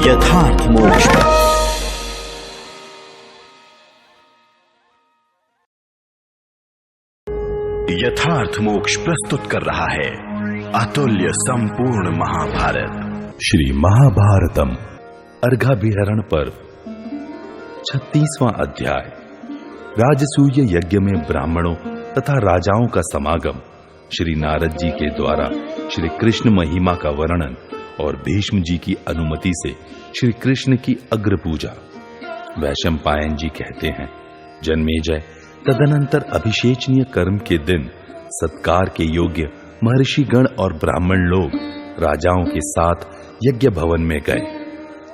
यथार्थ मोक्ष। यथार्थ मोक्ष प्रस्तुत कर रहा है अतुल्य संपूर्ण महाभारत। श्री महाभारतम अर्घाभिहरण पर्व 36वां अध्याय। राजसूय यज्ञ में ब्राह्मणों तथा राजाओं का समागम। श्री नारद जी के द्वारा श्री कृष्ण महिमा का वर्णन और भीष्म जी की अनुमति से श्री कृष्ण की अग्र पूजा। वैशंपायन जी कहते हैं, जन्मेजय, तदनंतर अभिषेचनीय कर्म के दिन सत्कार के योग्य महर्षि गण और ब्राह्मण लोग राजाओं के साथ यज्ञ भवन में गए।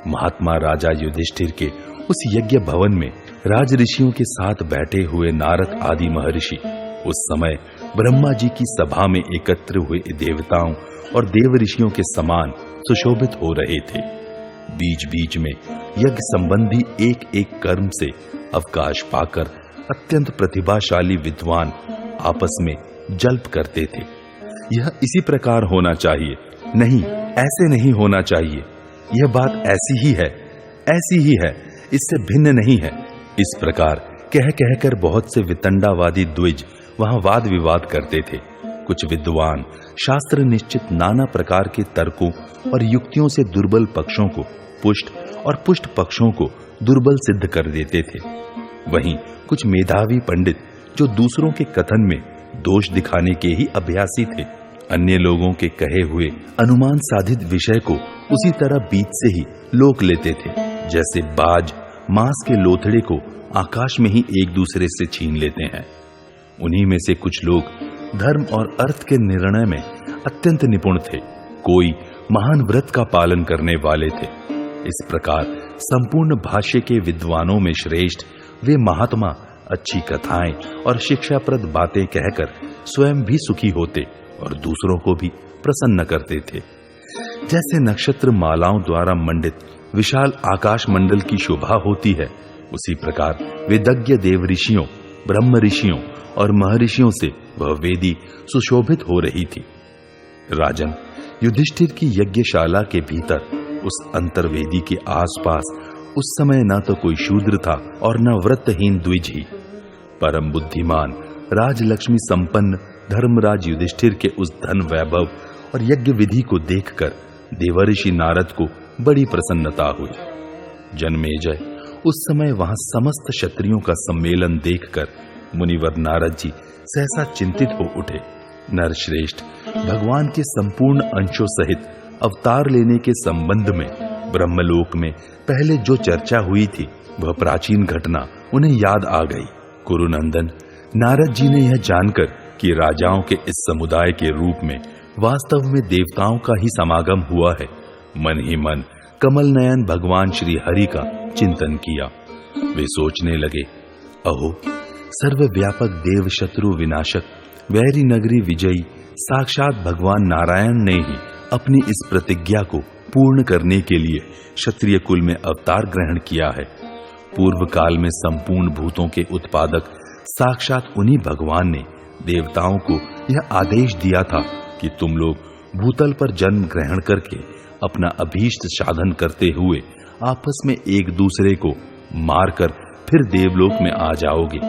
महात्मा राजा युधिष्ठिर के उस यज्ञ भवन में राज ऋषियों के साथ बैठे हुए नारद आदि महर्षि उस समय ब्रह्मा जी की सभा में एकत्र हुए देवताओं और देव ऋषियों के समान सुशोभित हो रहे थे। बीच बीच में यज्ञ संबंधी एक एक कर्म से अवकाश पाकर अत्यंत प्रतिभाशाली विद्वान आपस में जल्प करते थे। यह इसी प्रकार होना चाहिए, नहीं ऐसे नहीं होना चाहिए, यह बात ऐसी ही है, ऐसी ही है, इससे भिन्न नहीं है। इस प्रकार कह कहकर बहुत से वितंडावादी द्विज वहां वाद विवाद करते थे। कुछ विद्वान शास्त्र निश्चित नाना प्रकार के तर्कों और युक्तियों से दुर्बल पक्षों को पुष्ट और पुष्ट पक्षों को दुर्बल सिद्ध कर देते थे। वहीं कुछ मेधावी पंडित जो दूसरों के कथन में दोष दिखाने के ही अभ्यासी थे, अन्य लोगों के कहे हुए अनुमान साधित विषय को उसी तरह बीच से ही लोक लेते थे, जैसे बाज मांस के लोथड़े को आकाश में ही एक दूसरे से छीन लेते हैं। उन्हीं में से कुछ लोग धर्म और अर्थ के निर्णय में अत्यंत निपुण थे, कोई महान व्रत का पालन करने वाले थे। इस प्रकार संपूर्ण भाष्य के विद्वानों में श्रेष्ठ वे महात्मा अच्छी कथाएं और शिक्षाप्रद बातें कहकर स्वयं भी सुखी होते और दूसरों को भी प्रसन्न करते थे। जैसे नक्षत्र मालाओं द्वारा मंडित विशाल आकाश मंडल की शोभा होती है, उसी प्रकार वेदज्ञ देव ऋषियों, ब्रह्म ऋषियों और महर्षियों से वह वेदी सुशोभित हो रही थी। राजन, युधिष्ठिर की यज्ञशाला के भीतर उस अंतर्वेदी के आसपास उस समय न तो कोई शूद्र था और न व्रतहीन द्विज ही। परम बुद्धिमान राजलक्ष्मी संपन्न धर्मराज युधिष्ठिर के उस धन वैभव और यज्ञ विधि को देखकर देवर्षि नारद को बड़ी प्रसन्नता हुई। जन्मेजय, उस समय वहां समस्त क्षत्रियों का सम्मेलन देखकर मुनिवर नारद जी सहसा चिंतित हो उठे। नरश्रेष्ठ, भगवान के संपूर्ण अंशों सहित अवतार लेने के संबंध में ब्रह्मलोक में पहले जो चर्चा हुई थी, वह प्राचीन घटना उन्हें याद आ गई। कुरुनंदन, नारद जी ने यह जानकर कि राजाओं के इस समुदाय के रूप में वास्तव में देवताओं का ही समागम हुआ है, मन ही मन कमल नयन भगवान श्री हरि का चिंतन किया। वे सोचने लगे, अहो, सर्वव्यापक देव शत्रु विनाशक वैरी नगरी विजयी साक्षात भगवान नारायण ने ही अपनी इस प्रतिज्ञा को पूर्ण करने के लिए क्षत्रिय कुल में अवतार ग्रहण किया है। पूर्व काल में संपूर्ण भूतों के उत्पादक साक्षात उन्हीं भगवान ने देवताओं को यह आदेश दिया था कि तुम लोग भूतल पर जन्म ग्रहण करके अपना अभीष्ट साधन करते हुए आपस में एक दूसरे को मारकर फिर देवलोक में आ जाओगे।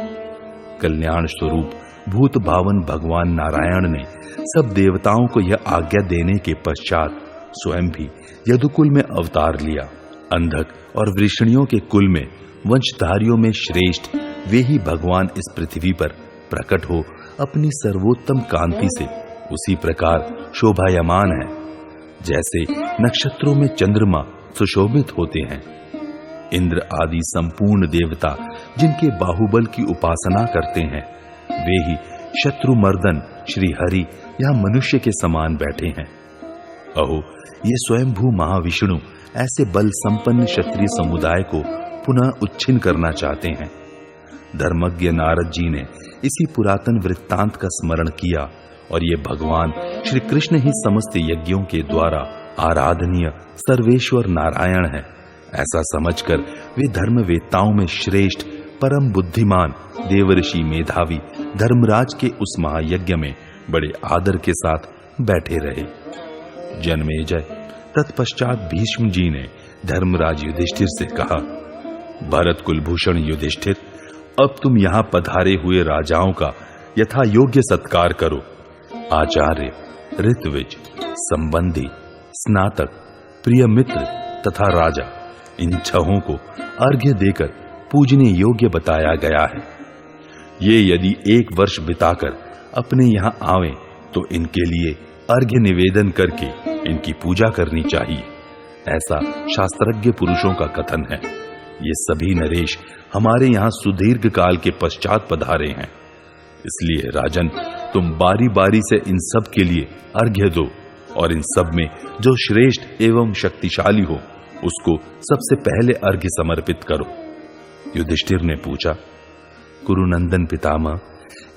कल्याण स्वरूप भूत भावन भगवान नारायण ने सब देवताओं को यह आज्ञा देने के पश्चात स्वयं भी यदुकुल में अवतार लिया। अंधक और वृषणियों के कुल में वंशधारियों में श्रेष्ठ वे ही भगवान इस पृथ्वी पर प्रकट हो अपनी सर्वोत्तम कांति से उसी प्रकार शोभायमान है जैसे नक्षत्रों में चंद्रमा सुशोभित होते हैं। इंद्र आदि संपूर्ण देवता जिनके बाहुबल की उपासना करते हैं, वे ही शत्रुमर्दन श्री हरि यहाँ मनुष्य के समान बैठे हैं। अहो, ये स्वयंभू महाविष्णु ऐसे बल संपन्न क्षत्रिय समुदाय को पुनः उच्छिन्न करना चाहते हैं। धर्मज्ञ नारद जी ने इसी पुरातन वृत्तांत का स्मरण किया और ये भगवान श्री कृष्ण ही समस्त यज्ञों के द्वारा आराधनीय सर्वेश्वर नारायण है, ऐसा समझकर वे धर्मवेत्ताओं में श्रेष्ठ परम बुद्धिमान देवर्षि मेधावी धर्मराज के उस महायज्ञ में बड़े आदर के साथ बैठे रहे। जन्मेजय तत्पश्चात भीष्म जी ने धर्मराज युधिष्ठिर से कहा, भरत कुलभूषण युधिष्ठिर, अब तुम यहाँ पधारे हुए राजाओं का यथा योग्य सत्कार करो। आचार्य, ऋत्विज, संबंधी, स्नातक, प्रिय मित्र तथा राजा, इन छहों को अर्घ्य देकर पूजने योग्य बताया गया है। ये यदि 1 वर्ष बिताकर अपने यहाँ आवें तो इनके लिए अर्घ्य निवेदन करके इनकी पूजा करनी चाहिए, ऐसा शास्त्रज्ञ पुरुषों का कथन है। ये सभी नरेश हमारे यहाँ सुदीर्घ काल के पश्चात पधारे हैं, इसलिए राजन तुम बारी बारी से इन सब के लिए अर्घ्य दो और इन सब में जो श्रेष्ठ एवं शक्तिशाली हो उसको सबसे पहले अर्घ्य समर्पित करो। युधिष्ठिर ने पूछा, कुरुनंदन पितामह,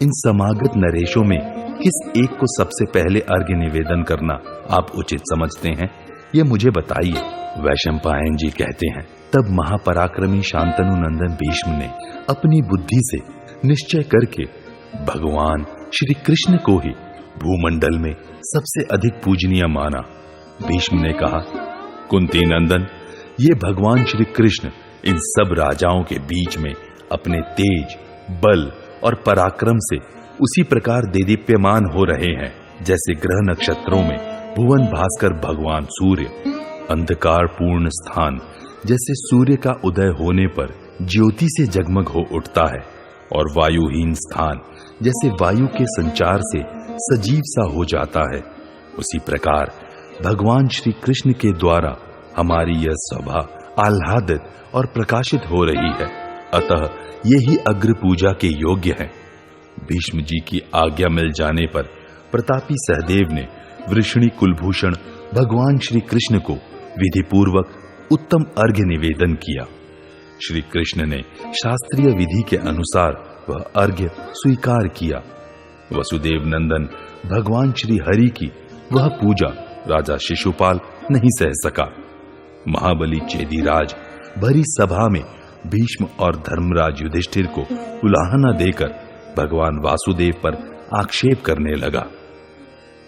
इन समागत नरेशों में किस एक को सबसे पहले अर्घ्य निवेदन करना आप उचित समझते हैं, ये मुझे बताइए। वैशंपायन जी कहते हैं, तब महापराक्रमी शांतनु नंदन भीष्म ने अपनी बुद्धि से निश्चय करके भगवान श्री कृष्ण को ही भूमंडल में सबसे अधिक पूजनीय माना। भीष्म ने कहा, कुंती नंदन, ये भगवान श्री कृष्ण इन सब राजाओं के बीच में अपने तेज, बल और पराक्रम से उसी प्रकार देदीप्यमान हो रहे हैं जैसे ग्रह नक्षत्रों में भुवन भास्कर भगवान सूर्य, अंधकार पूर्ण स्थान जैसे सूर्य का उदय होने पर ज्योति से जगमग हो उठता है और वायुहीन स्थान जैसे वायु के संचार से सजीव सा हो जाता है, उसी प्रकार भगवान श्री कृष्ण के द्वारा हमारी यह सभा आह्लादित और प्रकाशित हो रही है, अतः ये ही अग्र पूजा के योग्य है। भीष्म जी की आज्ञा मिल जाने पर प्रतापी सहदेव ने वृषणी कुलभूषण भगवान श्री कृष्ण को विधि पूर्वक उत्तम अर्घ्य निवेदन किया। श्री कृष्ण ने शास्त्रीय विधि के अनुसार वह अर्घ्य स्वीकार किया। वसुदेव नंदन भगवान श्री हरि की वह पूजा राजा शिशुपाल नहीं सह सका। महाबली चेदीराज भरी सभा में भीष्म और धर्मराज युधिष्ठिर को उलाहना देकर भगवान वासुदेव पर आक्षेप करने लगा।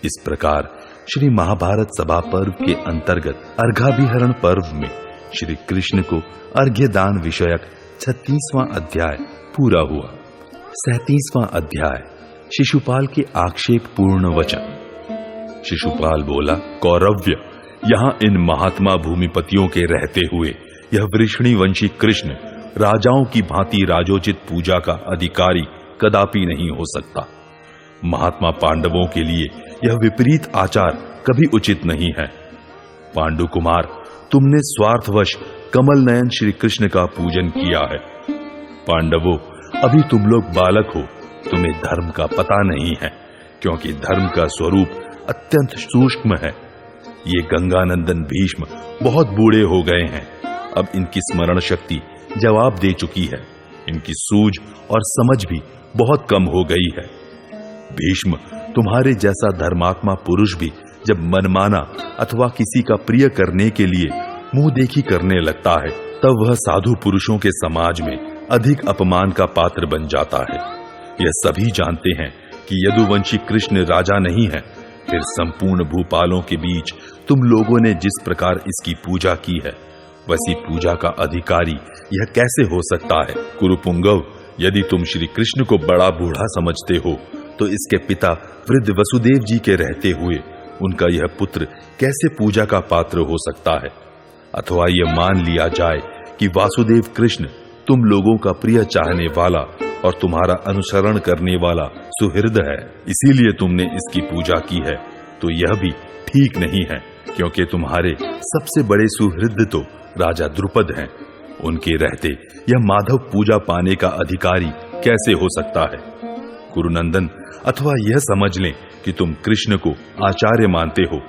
इस प्रकार श्री महाभारत सभा पर्व के अंतर्गत अर्घाभिहरण पर्व में श्री कृष्ण को अर्घ्यदान विषयक 36वां अध्याय पूरा हुआ। 37वां अध्याय शिशुपाल के आक्षेप पूर्ण वचन। शिशुपाल बोला, कौरव्य, यहाँ इन महात्मा भूमिपतियों के रहते हुए यह वृषणी वंशी कृष्ण राजाओं की भांति राजोचित पूजा का अधिकारी कदापि नहीं हो सकता। महात्मा पांडवों के लिए यह विपरीत आचार कभी उचित नहीं है। पांडु कुमार, तुमने स्वार्थवश कमल नयन श्री कृष्ण का पूजन किया है। पांडवों, अभी तुम लोग बालक हो, तुम्हें धर्म का पता नहीं है, क्योंकि धर्म का स्वरूप अत्यंत सूक्ष्म है। ये गंगानंदन भीष्म बहुत बूढ़े हो गए हैं, अब इनकी स्मरण शक्ति जवाब दे चुकी है, इनकी सूझ और समझ भी बहुत कम हो गई है। भीष्म, तुम्हारे जैसा धर्मात्मा पुरुष भी जब मनमाना अथवा किसी का प्रिय करने के लिए मुंह देखी करने लगता है, तब वह साधु पुरुषों के समाज में अधिक अपमान का पात्र बन जाता है। यह सभी जानते हैं कि यदुवंशी कृष्ण राजा नहीं है, फिर संपूर्ण भूपालों के बीच तुम लोगों ने जिस प्रकार इसकी पूजा की है, वैसी पूजा का अधिकारी यह कैसे हो सकता है? कुरुपुंगव, यदि तुम श्री कृष्ण को बड़ा बूढ़ा समझते हो, तो इसके पिता वृद्ध वसुदेव जी के रहते हुए उनका यह पुत्र कैसे पूजा का पात्र हो सकता है? अथवा यह मान लिया जाए कि वासुदेव कृष्ण तुम लोगों का प्रिय चाहने वाला और तुम्हारा अनुसरण करने वाला सुहृद है, इसीलिए तुमने इसकी पूजा की है, तो यह भी ठीक नहीं है, क्योंकि तुम्हारे सबसे बड़े सुहृद तो राजा द्रुपद हैं। उनके रहते यह माधव पूजा पाने का अधिकारी कैसे हो सकता है? कुरुनंदन, अथवा यह समझ लें कि तुम कृष्ण को आचार्य मानते हो,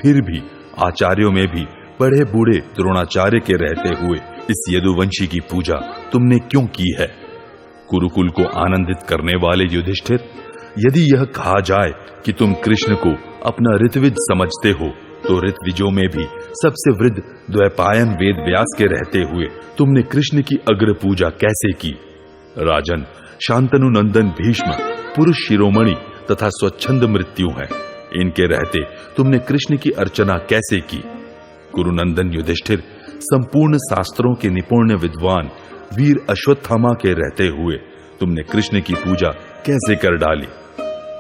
फिर भी आचार्यों में भी बड़े बूढ़े द्रोणाचार्य के रहते हुए इस यदुवंशी की पूजा तुमने क्यों की है? कुरुकुल को आनंदित करने वाले युधिष्ठिर, यदि यह कहा जाए कि तुम कृष्ण को अपना ऋत्विज समझते हो, तो ऋत्विजों में भी सबसे वृद्ध द्वैपायन वेद व्यास के रहते हुए तुमने कृष्ण की अग्र पूजा कैसे की? राजन, शांतनु नंदन भीष्म पुरुष शिरोमणि तथा स्वच्छंद मृत्यु हैं। इनके रहते तुमने कृष्ण की अर्चना कैसे की? कुरुनंदन युधिष्ठिर, संपूर्ण शास्त्रों के निपुण विद्वान वीर अश्वत्थामा के रहते हुए तुमने कृष्ण की पूजा कैसे कर डाली?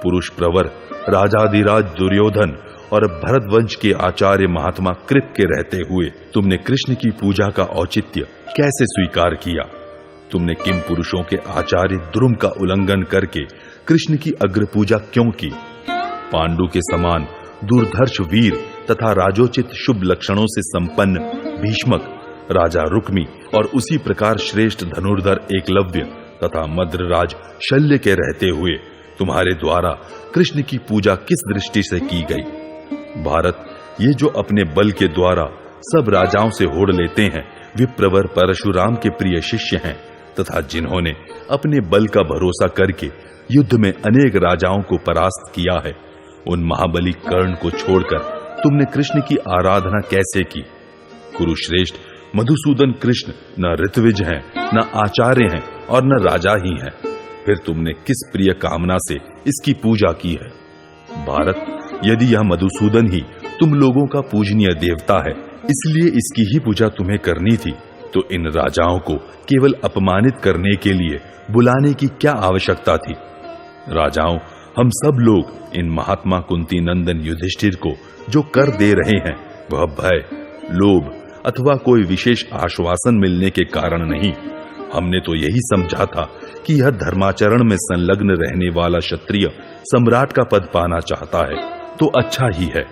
पुरुष प्रवर राजाधिराज दुर्योधन और भरतवंश के आचार्य महात्मा कृप के रहते हुए तुमने कृष्ण की पूजा का औचित्य कैसे स्वीकार किया? तुमने किम पुरुषों के आचार्य द्रुम का उल्लंघन करके कृष्ण की अग्र पूजा क्यों की? पांडु के समान दुर्धर्ष वीर तथा राजोचित शुभ लक्षणों से संपन्न भीष्मक, राजा रुक्मी और उसी प्रकार श्रेष्ठ धनुर्धर एकलव्य तथा मद्रराज शल्य के रहते हुए तुम्हारे द्वारा कृष्ण की पूजा किस दृष्टि से की गई? भारत, ये जो अपने बल के द्वारा सब राजाओं से होड़ लेते हैं, विप्रवर परशुराम के प्रिय शिष्य हैं तथा जिन्होंने अपने बल का भरोसा करके युद्ध में अनेक राजाओं को परास्त किया है, उन महाबली कर्ण को छोड़कर तुमने कृष्ण की आराधना कैसे की? कुरुश्रेष्ठ, मधुसूदन कृष्ण न ऋत्विज हैं, न आचार्य हैं और न राजा ही हैं। फिर तुमने किस प्रिय कामना से इसकी पूजा की है? भारत, यदि यह मधुसूदन ही तुम लोगों का पूजनीय देवता है, इसलिए इसकी ही पूजा तुम्हें करनी थी, तो इन राजाओं को केवल अपमानित करने के लिए बुलाने की क्या आवश्यकता थी? राजाओं, हम सब लोग इन महात्मा कुंती नंदन युधिष्ठिर को जो कर दे रहे हैं, वह भय, लोभ अथवा कोई विशेष आश्वासन मिलने के कारण नहीं। हमने तो यही समझा था कि यह धर्माचरण में संलग्न रहने वाला क्षत्रिय सम्राट का पद पाना चाहता है, तो अच्छा ही है,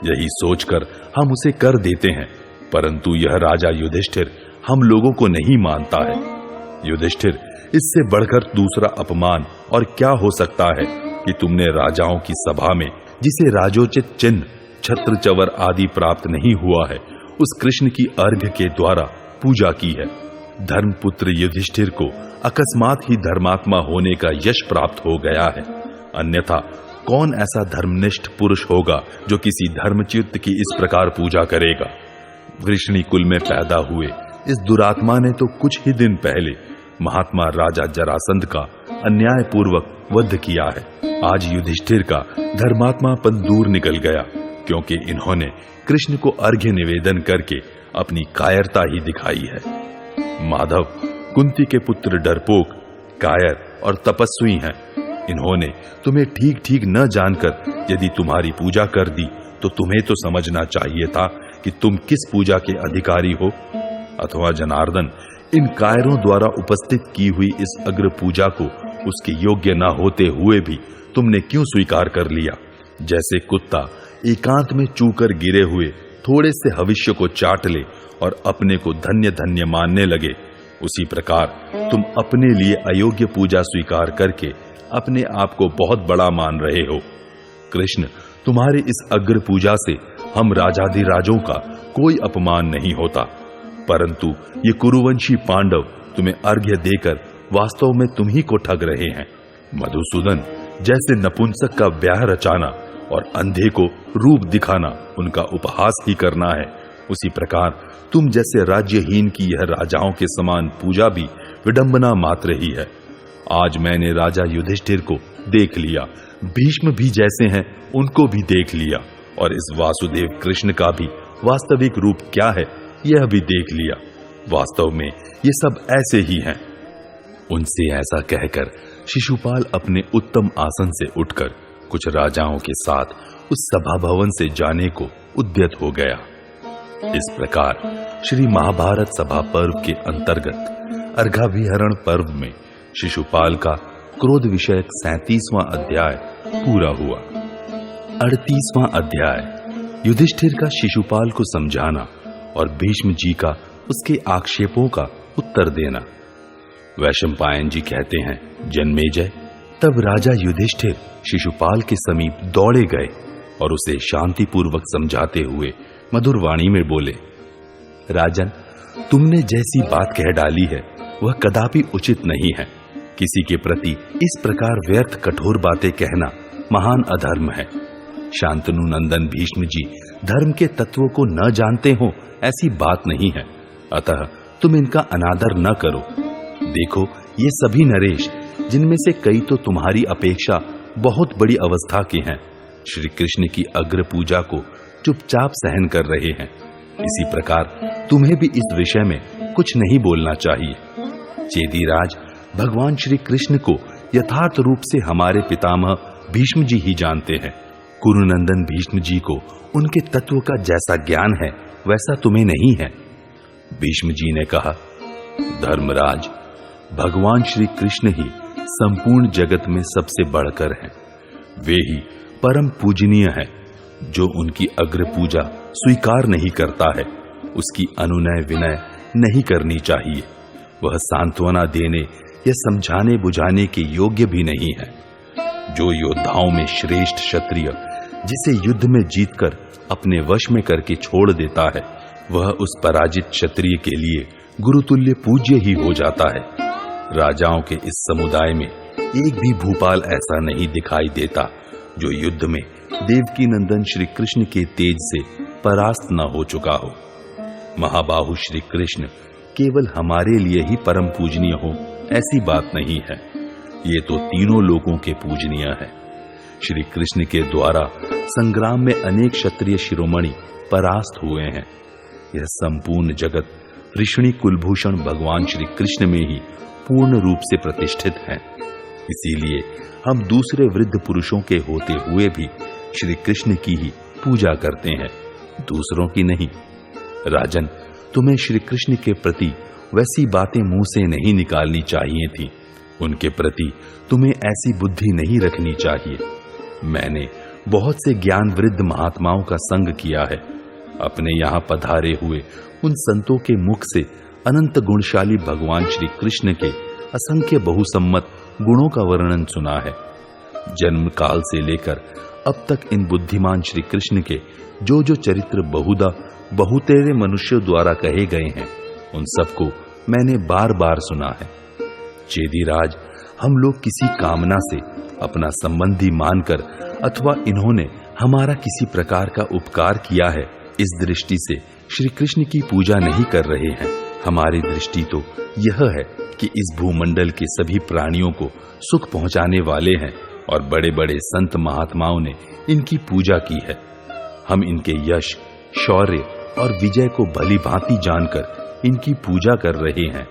यही सोचकर हम उसे कर देते हैं। परंतु यह राजा युधिष्ठिर हम लोगों को नहीं मानता है। युधिष्ठिर, इससे बढ़कर दूसरा अपमान और क्या हो सकता है कि तुमने राजाओं की सभा में, जिसे राजोचित चिन्ह छत्र चवर आदि प्राप्त नहीं हुआ है, उस कृष्ण की अर्घ्य के द्वारा पूजा की है। धर्मपुत्र युधिष्ठिर को अकस्मात ही धर्मात्मा होने का यश प्राप्त हो गया है, अन्यथा कौन ऐसा धर्मनिष्ठ पुरुष होगा जो किसी धर्मच्युत की इस प्रकार पूजा करेगा? वृष्णि कुल में पैदा हुए इस दुरात्मा ने तो कुछ ही दिन पहले महात्मा राजा जरासंध का अन्यायपूर्वक वध किया है। आज युधिष्ठिर का धर्मात्मापन दूर निकल गया, क्योंकि इन्होंने कृष्ण को अर्घ्य निवेदन करके अपनी कायरता ही दिखाई है। माधव, कुंती के पुत्र डरपोक, कायर और तपस्वी हैं। इन्होंने तुम्हें ठीक ठीक न जानकर यदि तुम्हारी पूजा कर दी, तो तुम्हें तो समझना चाहिए था कि तुम किस पूजा के अधिकारी हो। अथवा जनार्दन, इन कायरों द्वारा उपस्थित की हुई इस अग्र पूजा को उसके योग्य न होते हुए भी तुमने क्यों स्वीकार कर लिया? जैसे कुत्ता एकांत में चूकर गिरे हुए थोड़े से हविष्य को चाट ले और अपने को धन्य धन्य मानने लगे, उसी प्रकार तुम अपने लिए अयोग्य पूजा स्वीकार करके अपने आप को बहुत बड़ा मान रहे हो। कृष्ण, तुम्हारे इस अग्र पूजा से हम राजाधिराजों का कोई अपमान नहीं होता, परंतु ये कुरुवंशी पांडव तुम्हें अर्घ्य देकर वास्तव में तुम ही को ठग रहे हैं। मधुसूदन, जैसे नपुंसक का ब्याह रचाना और अंधे को रूप दिखाना उनका उपहास ही करना है, उसी प्रकार तुम जैसे राज्यहीन की यह राजाओं के समान पूजा भी विडंबना मात्र ही है। आज मैंने राजा युधिष्ठिर को देख लिया, भीष्म भी जैसे हैं उनको भी देख लिया, और इस वासुदेव कृष्ण का भी वास्तविक रूप क्या है यह भी देख लिया। वास्तव में ये सब ऐसे ही हैं। उनसे ऐसा कहकर शिशुपाल अपने उत्तम आसन से उठकर कुछ राजाओं के साथ उस सभा भवन से जाने को उद्यत हो गया। इस प्रकार श्री महाभारत सभा पर्व के अंतर्गत अर्घाभिहरण पर्व में शिशुपाल का क्रोध विषयक 37वां अध्याय पूरा हुआ। 38वां अध्याय युधिष्ठिर का शिशुपाल को समझाना और भीष्म जी का उसके आक्षेपों का उत्तर देना। वैशंपायन जी कहते हैं, जन्मेजय, तब राजा युधिष्ठिर शिशुपाल के समीप दौड़े गए और उसे शांतिपूर्वक समझाते हुए मधुर वाणी में बोले, राजन, तुमने जैसी बात कह डाली है वह कदापि उचित नहीं है। किसी के प्रति इस प्रकार व्यर्थ कठोर बातें कहना महान अधर्म है। शांतनु नंदन भीष्म जी धर्म के तत्वों को न जानते हो ऐसी बात नहीं है, अतः तुम इनका अनादर न करो। देखो, ये सभी नरेश, जिनमें से कई तो तुम्हारी अपेक्षा बहुत बड़ी अवस्था के हैं, श्री कृष्ण की अग्र पूजा को चुपचाप सहन कर रहे हैं। इसी प्रकार तुम्हें भी इस विषय में कुछ नहीं बोलना चाहिए। चेदीराज, भगवान श्री कृष्ण को यथार्थ रूप से हमारे पितामह भीष्म जी ही जानते हैं। कुरुनंदन भीष्म जी को उनके तत्व का जैसा ज्ञान है वैसा तुम्हें नहीं है। भीष्म जी ने कहा, धर्मराज, भगवान श्री कृष्ण ही संपूर्ण जगत में सबसे बढ़कर हैं। वे ही परम पूजनीय हैं। जो उनकी अग्र पूजा स्वीकार नहीं करता है उसकी अनुनय विनय नहीं करनी चाहिए। वह सांत्वना देने या समझाने बुझाने के योग्य भी नहीं है। जो योद्धाओं में श्रेष्ठ क्षत्रिय, जिसे युद्ध में जीतकर अपने वश में करके छोड़ देता है, वह उस पराजित क्षत्रिय के लिए गुरुतुल्य पूज्य ही हो जाता है। राजाओं के इस समुदाय में एक भी भूपाल ऐसा नहीं दिखाई देता जो युद्ध में देवकी नंदन श्री कृष्ण के तेज से परास्त न हो चुका हो। महाबाहु श्री कृष्ण केवल हमारे लिए ही परम पूजनीय हो ऐसी बात नहीं है। ये तो तीनों लोगों के पूजनीय है। श्री कृष्ण के द्वारा संग्राम में अनेक क्षत्रिय शिरोमणि परास्त हुए हैं। यह संपूर्ण जगत ऋषि कुलभूषण भगवान श्री कृष्ण में ही पूर्ण रूप से प्रतिष्ठित है। इसीलिए हम दूसरे वृद्ध पुरुषों के होते हुए भी श्री कृष्ण की ही पूजा करते हैं, दूसरों की नहीं। राजन, तुम्हें श्री कृष्ण के प्रति वैसी बातें मुंह से नहीं निकालनी चाहिए थी। उनके प्रति तुम्हें ऐसी बुद्धि नहीं रखनी चाहिए। मैंने बहुत से ज्ञान वृद्ध महात्माओं का संग किया है। अपने यहाँ पधारे हुए उन संतों के मुख से अनंत गुणशाली भगवान श्री कृष्ण के असंख्य बहुसम्मत गुणों का वर्णन सुना है। जन्म काल से लेकर अब तक इन बुद्धिमान श्री कृष्ण के जो जो चरित्र बहुधा बहुतेरे मनुष्यों द्वारा कहे गए हैं, उन सबको मैंने बार बार सुना है। चेदीराज, हम लोग किसी कामना से अपना संबंधी मानकर अथवा इन्होंने हमारा किसी प्रकार का उपकार किया है, इस दृष्टि से श्री कृष्ण की पूजा नहीं कर रहे हैं। हमारी दृष्टि तो यह है कि इस भूमंडल के सभी प्राणियों को सुख पहुंचाने वाले हैं और बड़े बड़े संत महात्माओं ने इनकी पूजा की है। हम इनके यश, शौर्य और विजय को भली भांति जानकर इनकी पूजा कर रहे हैं।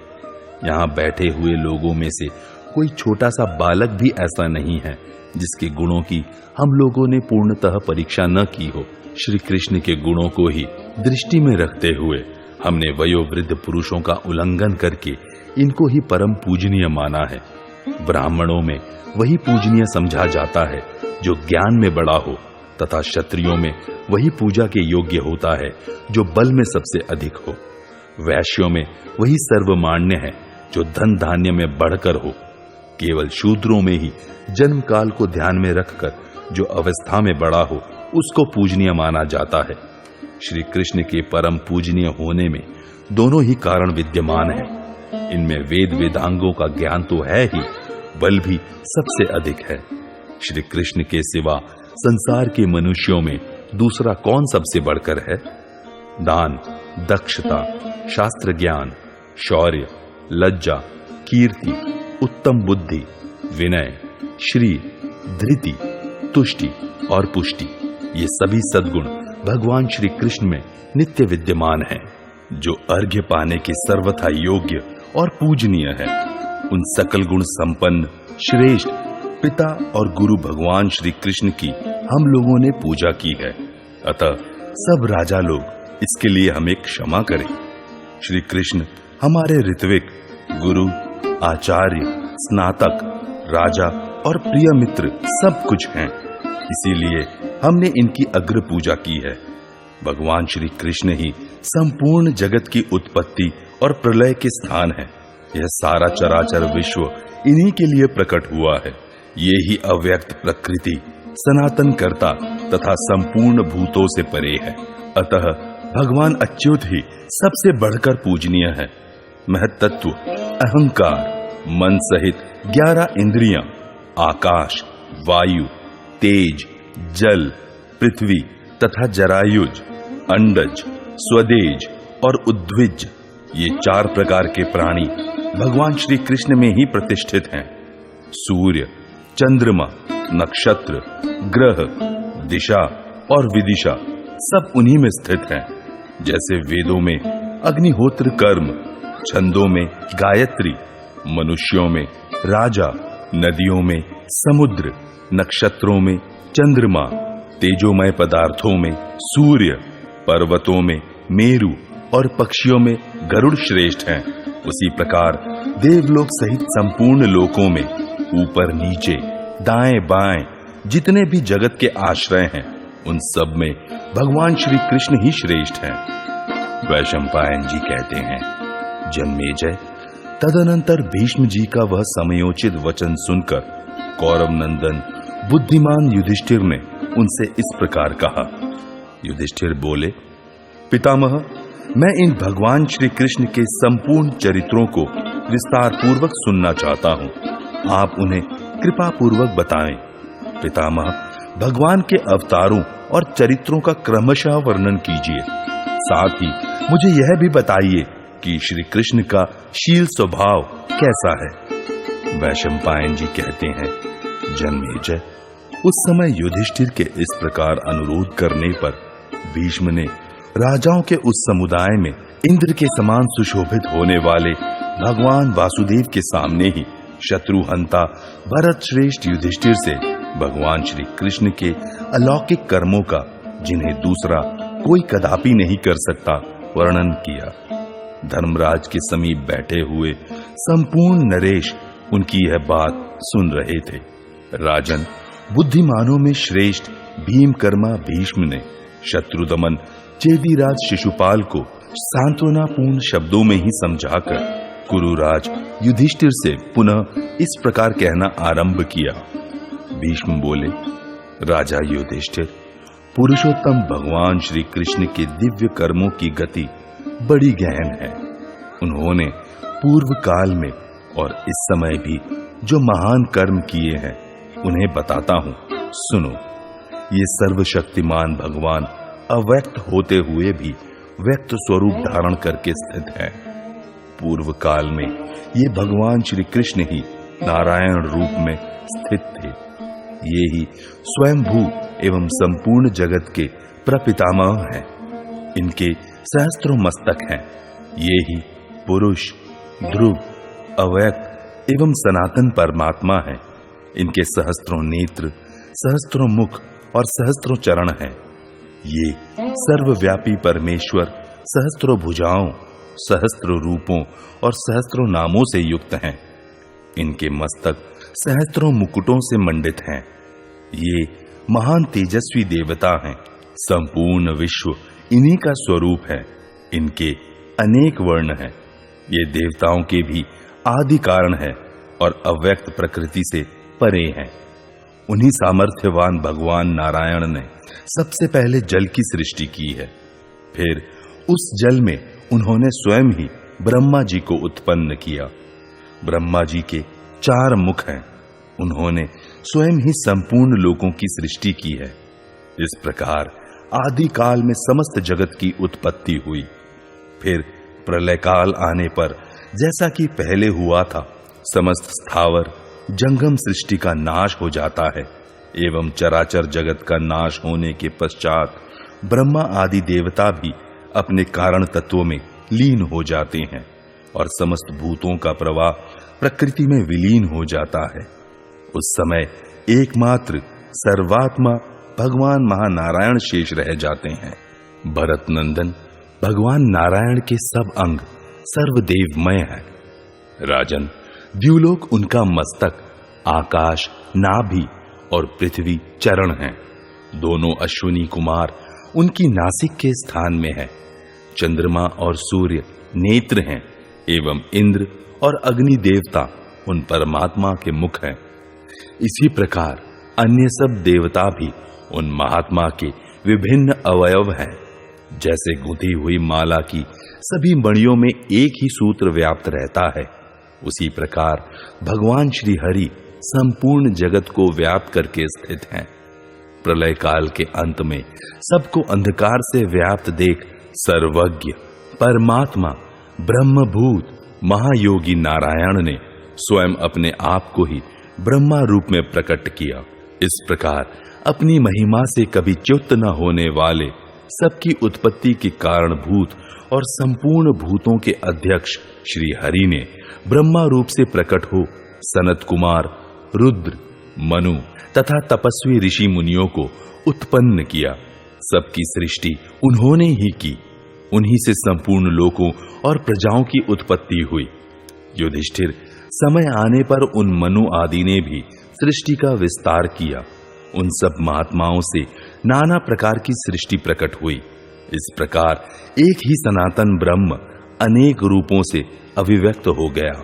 यहाँ बैठे हुए लोगों में से कोई छोटा सा बालक भी ऐसा नहीं है जिसके गुणों की हम लोगों ने पूर्णतः परीक्षा न की हो। श्री कृष्ण के गुणों को ही दृष्टि में रखते हुए हमने वयोवृद्ध पुरुषों का उल्लंघन करके इनको ही परम पूजनीय माना है। ब्राह्मणों में वही पूजनीय समझा जाता है जो ज्ञान में बड़ा हो, तथा क्षत्रियों में वही पूजा के योग्य होता है जो बल में सबसे अधिक हो। वैश्यों में वही सर्वमान्य है जो धन धान्य में बढ़कर हो। केवल शूद्रों में ही जन्म काल को ध्यान में रखकर जो अवस्था में बड़ा हो उसको पूजनीय माना जाता है। श्री कृष्ण के परम पूजनीय होने में दोनों ही कारण विद्यमान हैं। इनमें वेद वेदांगों का ज्ञान तो है ही, बल भी सबसे अधिक है। श्री कृष्ण के सिवा संसार के मनुष्यों में दूसरा कौन सबसे बढ़कर है? दान, दक्षता, शास्त्र ज्ञान, शौर्य, लज्जा, कीर्ति, उत्तम बुद्धि, विनय, श्री, धृति, तुष्टि और पुष्टि, ये सभी सद्गुण भगवान श्री कृष्ण में नित्य विद्यमान हैं। जो अर्घ्य पाने के सर्वथा योग्य और पूजनीय है, उन सकल गुण संपन्न श्रेष्ठ पिता और गुरु भगवान श्री कृष्ण की हम लोगों ने पूजा की है। अतः सब राजा लोग इसके लिए हमें क्षमा करें। श्री कृष्ण हमारे ऋत्विक, गुरु, आचार्य, स्नातक, राजा और प्रिय मित्र सब कुछ हैं। इसीलिए हमने इनकी अग्र पूजा की है। भगवान श्री कृष्ण ही संपूर्ण जगत की उत्पत्ति और प्रलय के स्थान है। यह सारा चराचर विश्व इन्हीं के लिए प्रकट हुआ है। ये ही अव्यक्त प्रकृति सनातन कर्ता तथा संपूर्ण भूतों से परे है। अतः भगवान अच्युत ही सबसे बढ़कर पूजनीय है। महत्त्व, अहंकार, मन सहित 11 इंद्रियां, आकाश, वायु, तेज, जल, पृथ्वी तथा जरायुज, अंडज, स्वदेज और उद्विज, ये 4 प्रकार के प्राणी भगवान श्री कृष्ण में ही प्रतिष्ठित हैं। सूर्य, चंद्रमा, नक्षत्र, ग्रह, दिशा और विदिशा सब उन्हीं में स्थित हैं। जैसे वेदों में अग्निहोत्र कर्म, छंदों में गायत्री, मनुष्यों में राजा, नदियों में समुद्र, नक्षत्रों में चंद्रमा, तेजोमय पदार्थों में सूर्य, पर्वतों में मेरु और पक्षियों में गरुड़ श्रेष्ठ हैं, उसी प्रकार देवलोक सहित संपूर्ण लोकों में ऊपर नीचे दाएं बाएं जितने भी जगत के आश्रय हैं, उन सब में भगवान श्री कृष्ण ही श्रेष्ठ हैं। वैशंपायन जी कहते हैं, जन्मेजय, तदनंतर भीष्म जी का वह समयोचित वचन सुनकर कौरव नंदन बुद्धिमान युधिष्ठिर ने उनसे इस प्रकार कहा। युधिष्ठिर बोले, पितामह, मैं इन भगवान श्री कृष्ण के संपूर्ण चरित्रों को विस्तार पूर्वक सुनना चाहता हूँ। आप उन्हें कृपा पूर्वक बताएं। पितामह, भगवान के अवतारों और चरित्रों का क्रमशः वर्णन कीजिए। साथ ही मुझे यह भी बताइए कि श्री कृष्ण का शील स्वभाव कैसा है। वैशंपायन जी कहते हैं, जन्मेजय, उस समय युधिष्ठिर के इस प्रकार अनुरोध करने पर भीष्म ने राजाओं के उस समुदाय में इंद्र के समान सुशोभित होने वाले भगवान वासुदेव के सामने ही शत्रुहंता भरत श्रेष्ठ युधिष्ठिर से भगवान श्री कृष्ण के अलौकिक कर्मों का, जिन्हें दूसरा कोई कदापि नहीं कर सकता, वर्णन किया। धर्मराज के समीप बैठे हुए संपूर्ण नरेश उनकी यह बात सुन रहे थे। राजन, बुद्धिमानों में श्रेष्ठ भीमकर्मा भीष्म ने शत्रुदमन चेदीराज शिशुपाल को सांत्वनापूर्ण शब्दों में ही समझाकर कुरुराज युधिष्ठिर से पुनः इस प्रकार कहना आरंभ किया। भीष्म बोले, राजा युधिष्ठिर, पुरुषोत्तम भगवान श्री कृष्ण के दिव्य कर्मों की गति बड़ी गहन है। उन्होंने पूर्व काल में और इस समय भी जो महान कर्म किए हैं, उन्हें बताता हूं, सुनो। ये सर्वशक्तिमान भगवान अव्यक्त होते हुए भी व्यक्त स्वरूप धारण करके स्थित है। पूर्व काल में ये भगवान श्री कृष्ण ही नारायण रूप में स्थित थे। ये ही स्वयंभू एवं संपूर्ण जगत के प्रपितामह हैं। इनके सहस्त्रों मस्तक हैं। ये ही पुरुष, ध्रुव, अव्यक्त एवं सनातन परमात्मा है। इनके सहस्त्रों नेत्र, सहस्त्रों मुख और सहस्त्रों चरण हैं। ये सर्वव्यापी परमेश्वर सहस्त्रों भुजाओं, सहस्त्रों रूपों और सहस्त्रों नामों से युक्त हैं। इनके मस्तक सहस्त्रों मुकुटों से मंडित हैं। ये महान तेजस्वी देवता हैं। संपूर्ण विश्व इन्हीं का स्वरूप है। इनके अनेक वर्ण हैं। ये देवताओं के भी आदि कारण है और अव्यक्त प्रकृति से परे हैं। उन्हीं सामर्थ्यवान भगवान नारायण ने सबसे पहले जल की सृष्टि की है। फिर उस जल में उन्होंने स्वयं ही ब्रह्मा जी को उत्पन्न किया। ब्रह्मा जी के 4 मुख हैं। उन्होंने स्वयं ही संपूर्ण लोकों की सृष्टि की है। इस प्रकार आदि काल में समस्त जगत की उत्पत्ति हुई। फिर प्रलय काल आने पर जैसा कि पहले हुआ था, समस्त स्थावर जंगम सृष्टि का नाश हो जाता है एवं चराचर जगत का नाश होने के पश्चात ब्रह्मा आदि देवता भी अपने कारण तत्वों में लीन हो जाते हैं और समस्त भूतों का प्रवाह प्रकृति में विलीन हो जाता है। उस समय एकमात्र सर्वात्मा भगवान महानारायण शेष रह जाते हैं। भरत नंदन, भगवान नारायण के सब अंग सर्वदेवमय है। राजन, द्युलोक उनका मस्तक, आकाश नाभि और पृथ्वी चरण हैं। दोनों अश्विनी कुमार उनकी नासिक के स्थान में है। चंद्रमा और सूर्य नेत्र हैं एवं इंद्र और अग्नि देवता उन परमात्मा के मुख हैं। इसी प्रकार अन्य सब देवता भी उन महात्मा के विभिन्न अवयव हैं। जैसे गुंथी हुई माला की सभी मणियों में एक ही सूत्र व्याप्त रहता है, उसी प्रकार भगवान श्री हरि संपूर्ण जगत को व्याप्त करके स्थित हैं। प्रलय काल के अंत में सबको अंधकार से व्याप्त देख सर्वज्ञ परमात्मा ब्रह्मभूत महायोगी नारायण ने स्वयं अपने आप को ही ब्रह्मा रूप में प्रकट किया। इस प्रकार अपनी महिमा से कभी च्युत न होने वाले, सबकी उत्पत्ति के कारणभूत और संपूर्ण भूतों के अध्यक्ष श्री हरि ने ब्रह्मा रूप से प्रकट हो सनत कुमार, रुद्र, मनु तथा तपस्वी ऋषि मुनियों को उत्पन्न किया। सबकी सृष्टि उन्होंने ही की, उन्हीं से संपूर्ण लोकों और प्रजाओं की उत्पत्ति हुई। युधिष्ठिर, समय आने पर उन मनु आदि ने भी सृष्टि का विस्तार किया। उन सब महात्माओं से नाना प्रकार की सृष्टि प्रकट हुई। इस प्रकार एक ही सनातन ब्रह्म अनेक रूपों से अभिव्यक्त हो गया।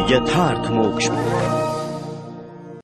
यथार्थ मोक्ष।